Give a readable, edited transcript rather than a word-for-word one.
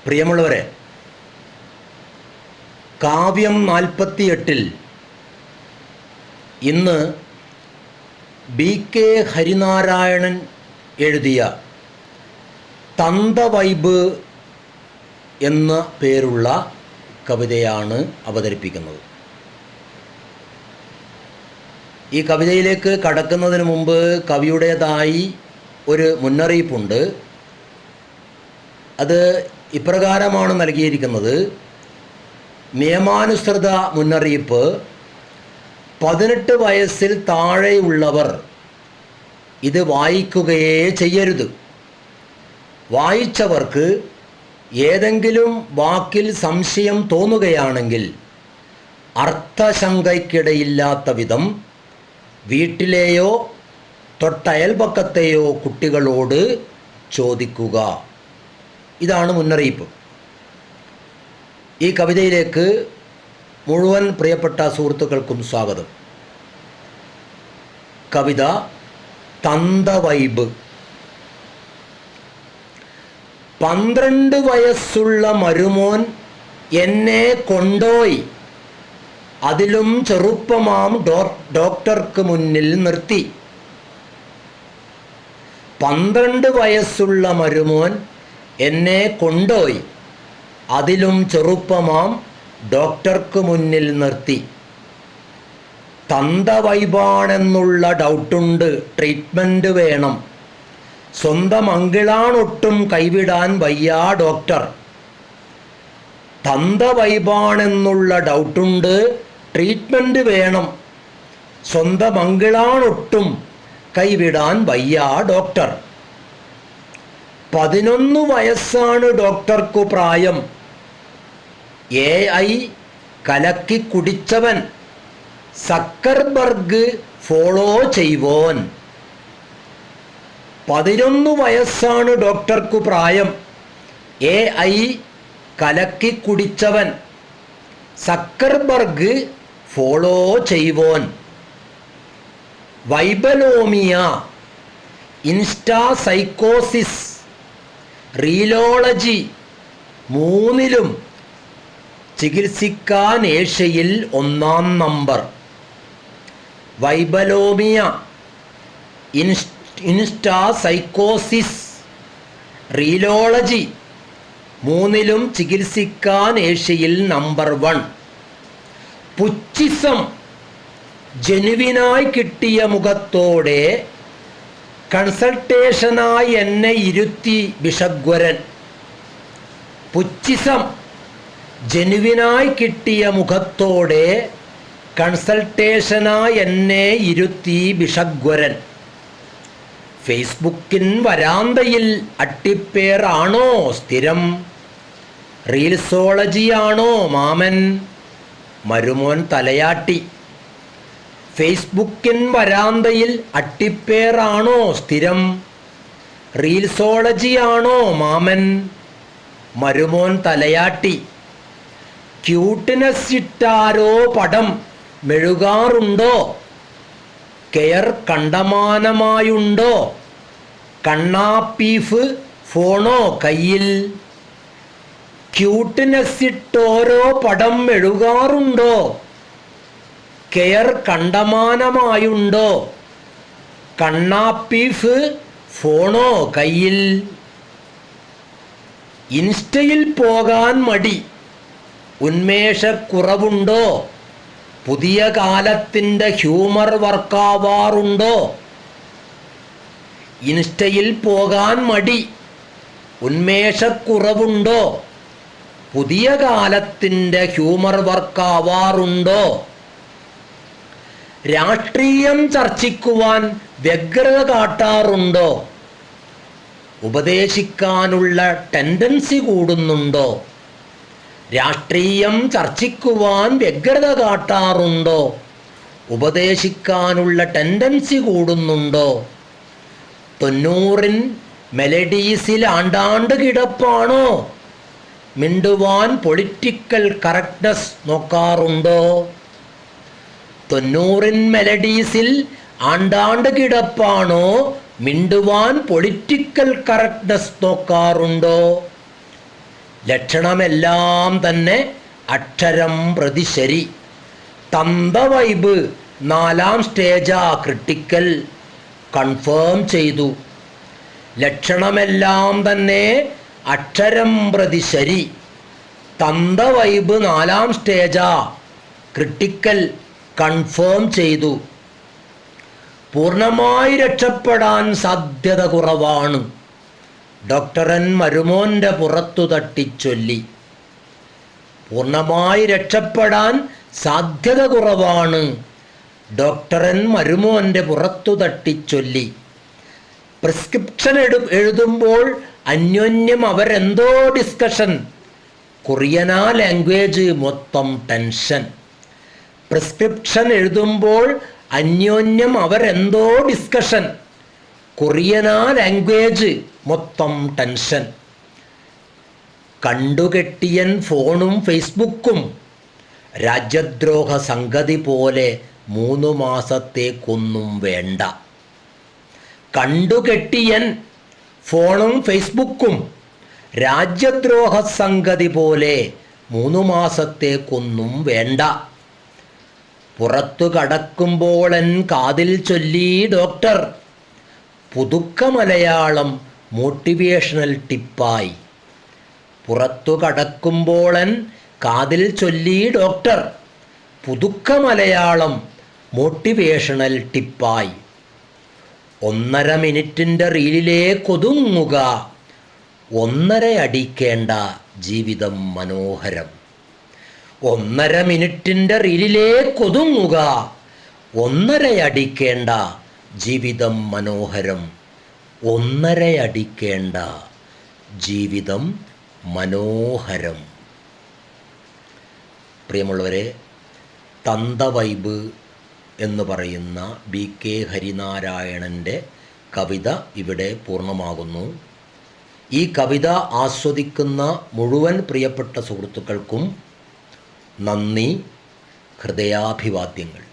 പ്രിയമുള്ളവരെ, കാവ്യം 48 ഇന്ന് BK ഹരിനാരായണൻ എഴുതിയ തന്തവൈബ് എന്ന പേരുള്ള കവിതയാണ് അവതരിപ്പിക്കുന്നത്. ഈ കവിതയിലേക്ക് കടക്കുന്നതിന് മുമ്പ് കവിയുടേതായി ഒരു മുന്നറിയിപ്പുണ്ട്. അത് ഇപ്രകാരമാണ് നൽകിയിരിക്കുന്നത്. നിയമാനുസൃത മുന്നറിയിപ്പ്: 18 വയസ്സിൽ താഴെയുള്ളവർ ഇത് വായിക്കുകയേ ചെയ്യരുത്. വായിച്ചവർക്ക് ഏതെങ്കിലും വാക്കിൽ സംശയം തോന്നുകയാണെങ്കിൽ അർത്ഥശങ്കയ്ക്കിടയില്ലാത്ത വിധം വീട്ടിലെയോ തൊട്ടയൽപക്കത്തെയോ കുട്ടികളോട് ചോദിക്കുക. ഇതാണ് മുന്നറിയിപ്പ്. ഈ കവിതയിലേക്ക് മുഴുവൻ പ്രിയപ്പെട്ട സുഹൃത്തുക്കൾക്കും സ്വാഗതം. കവിത തന്തവൈബ്. 12 വയസ്സുള്ള മരുമോൻ എന്നെ കൊണ്ടോയി, അതിലും ചെറുപ്പമാം ഡോക്ടർക്ക് മുന്നിൽ നിർത്തി. 12 വയസ്സുള്ള മരുമോൻ എന്നെ കൊണ്ടോയി, അതിലും ചെറുപ്പമാം ഡോക്ടർക്ക് മുന്നിൽ നിർത്തി. തന്തവൈബാണെന്നുള്ള ഡൗട്ടുണ്ട്, ട്രീറ്റ്മെൻറ്റ് വേണം. സ്വന്തം അങ്കിളാണൊട്ടും കൈവിടാൻ വയ്യാ ഡോക്ടർ. തന്തവൈബാണെന്നുള്ള ഡൗട്ടുണ്ട്, ട്രീറ്റ്മെൻറ്റ് വേണം. സ്വന്തം അങ്കിളാണൊട്ടും കൈവിടാൻ വയ്യാ ഡോക്ടർ. 11 വയസ്സാണ് ഡോക്ടർക്കു പ്രായം. AI കലക്കി കുടിച്ചവൻ, സക്കർബർഗ് ഫോളോ ചെയ്വോൻ. 11 വയസ്സാണ് ഡോക്ടർക്കു പ്രായം. AI കലക്കി കുടിച്ചവൻ, സക്കർബർഗ് ഫോളോ ചെയ്വോൻ. വൈബലോമിയ, ഇൻസ്റ്റാ സൈക്കോസിസ്, റീലോളജി മൂന്നിലും ചികിത്സിക്കാൻ ഏഷ്യയിൽ 1-ാം നമ്പർ. വൈബലോമിയ, ഇൻസ്റ്റാ സൈക്കോസിസ്, റീലോളജി മൂന്നിലും ചികിത്സിക്കാൻ ഏഷ്യയിൽ നമ്പർ 1. പുച്ചിസം, ജനുവിനായി കിട്ടിയ മുഖത്തോടെ കൺസൾട്ടേഷനായി എന്നെ ഇരുത്തി ബിഷഗ്വരൻ. പുച്ചിസം, ജനുവിനായി കിട്ടിയ മുഖത്തോടെ കൺസൾട്ടേഷനായി എന്നെ ഇരുത്തി ബിഷഗ്വരൻ. ഫേസ്ബുക്കിൻ വരാന്തയിൽ അട്ടിപ്പേറാണോ സ്ഥിരം? റീൽസോളജിയാണോ മാമൻ? മരുമോൻ തലയാട്ടി. ഫേസ്ബുക്കിൻ വരാന്തയിൽ അട്ടിപ്പേറാണോ സ്ഥിരം? റീൽസോളജിയാണോ മാമൻ? മരുമോൻ തലയാട്ടി. ക്യൂട്ട്നെസ്സിട്ടാരോ പടം മെഴുകാറുണ്ടോ? കെയർ കണ്ടമാനമായുണ്ടോ? കണ്ണാപ്പീഫ് ഫോണോ കയ്യിൽ? ക്യൂട്ട്നെസ്സിട്ടോരോ പടം മെഴുകാറുണ്ടോ? കെയർ കണ്ടമാനമായുണ്ടോ? കണ്ണാപ്പീഫ് ഫോണോ കയ്യിൽ? ഇൻസ്റ്റയിൽ പോകാൻ മടി, ഉന്മേഷക്കുറവുണ്ടോ? പുതിയ കാലത്തിൻ്റെ ഹ്യൂമർ വർക്കാവാറുണ്ടോ? ഇൻസ്റ്റയിൽ പോകാൻ മടി, ഉന്മേഷക്കുറവുണ്ടോ? പുതിയ കാലത്തിൻ്റെ ഹ്യൂമർ വർക്കാവാറുണ്ടോ? രാഷ്ട്രീയം ചർച്ചിക്കുവാൻ വ്യഗ്രത കാട്ടാറുണ്ടോ? ഉപദേശിക്കാനുള്ള ടെൻഡൻസി കൂടുന്നുണ്ടോ? രാഷ്ട്രീയം ചർച്ചിക്കുവാൻ വ്യഗ്രത കാട്ടാറുണ്ടോ? ഉപദേശിക്കാനുള്ള ടെൻഡൻസി കൂടുന്നുണ്ടോ? 90-ൻ മെലഡീസിൽ ആണ്ടാണ്ട് കിടപ്പാണോ? മിണ്ടുവാൻ പൊളിറ്റിക്കൽ കറക്റ്റ്നസ് നോക്കാറുണ്ടോ? 90-ൻ മെലഡീസിൽ ആണ്ടാണ്ട് കിടപ്പാണോ? മിണ്ടുവാൻ പൊളിറ്റിക്കൽ കറക്റ്റ്നസ് നോക്കാറുണ്ടോ? ലക്ഷണമെല്ലാം തന്നെ അക്ഷരം പ്രതി ശരി. തന്തവൈബ് 4-ാം സ്റ്റേജാ ക്രിട്ടിക്കൽ കൺഫേം ചെയ്തു. ലക്ഷണമെല്ലാം തന്നെ അക്ഷരം പ്രതി ശരി. തന്തവൈബ് 4-ാം സ്റ്റേജാ ക്രിട്ടിക്കൽ കൺഫേം ചെയ്തു. പൂർണ്ണമായി രക്ഷപ്പെടാൻ സാധ്യത കുറവാണ്. ഡോക്ടറൻ മരുമോൻ്റെ പുറത്തു തട്ടിച്ചൊല്ലി. പൂർണ്ണമായി രക്ഷപ്പെടാൻ സാധ്യത കുറവാണ്. ഡോക്ടറൻ മരുമോൻ്റെ പുറത്തു തട്ടിച്ചൊല്ലി. പ്രിസ്ക്രിപ്ഷൻ എഴുതുമ്പോൾ അന്യോന്യം അവരെന്തോ ഡിസ്കഷൻ. കൊറിയനാ ലാംഗ്വേജ് മൊത്തം ടെൻഷൻ. പ്രിസ്ക്രിപ്ഷൻ എഴുതുമ്പോൾ അന്യോന്യം അവരെന്തോ ഡിസ്കഷൻ. കൊറിയനാ ലാംഗ്വേജ് മൊത്തം ടെൻഷൻ. കണ്ടുകെട്ടിയൻ ഫോണും ഫേസ്ബുക്കും രാജ്യദ്രോഹ സംഗതി പോലെ 3 മാസത്തേക്കൊന്നും വേണ്ട. കണ്ടുകെട്ടിയൻ ഫോണും ഫേസ്ബുക്കും രാജ്യദ്രോഹ സംഗതി പോലെ 3 മാസത്തേക്കൊന്നും വേണ്ട. പുറത്തു കടക്കുമ്പോളൻ കാതിൽ ചൊല്ലി ഡോക്ടർ. പുതുക്ക മലയാളം മോട്ടിവേഷണൽ ടിപ്പായി. പുറത്തു കടക്കുമ്പോളൻ കാതിൽ ചൊല്ലി ഡോക്ടർ. പുതുക്ക മലയാളം മോട്ടിവേഷണൽ ടിപ്പായി. 1.5 മിനിറ്റിൻ്റെ റീലിലേക്കൊതുങ്ങുക. 1.5 അടിക്കേണ്ട ജീവിതം മനോഹരം. 1.5 മിനിറ്റിൻ്റെ റീലിലേക്കൊതുങ്ങുക. 1.5 അടിക്കേണ്ട ജീവിതം മനോഹരം. 1.5 അടിക്കേണ്ട ജീവിതം മനോഹരം. പ്രിയമുള്ളവരെ, തന്തവൈബ് എന്ന് പറയുന്ന BK ഹരിനാരായണൻ്റെ കവിത ഇവിടെ പൂർണ്ണമാകുന്നു. ഈ കവിത ആസ്വദിക്കുന്ന മുഴുവൻ പ്രിയപ്പെട്ട സുഹൃത്തുക്കൾക്കും നന്ദി, ഹൃദയാഭിവാദ്യങ്ങൾ.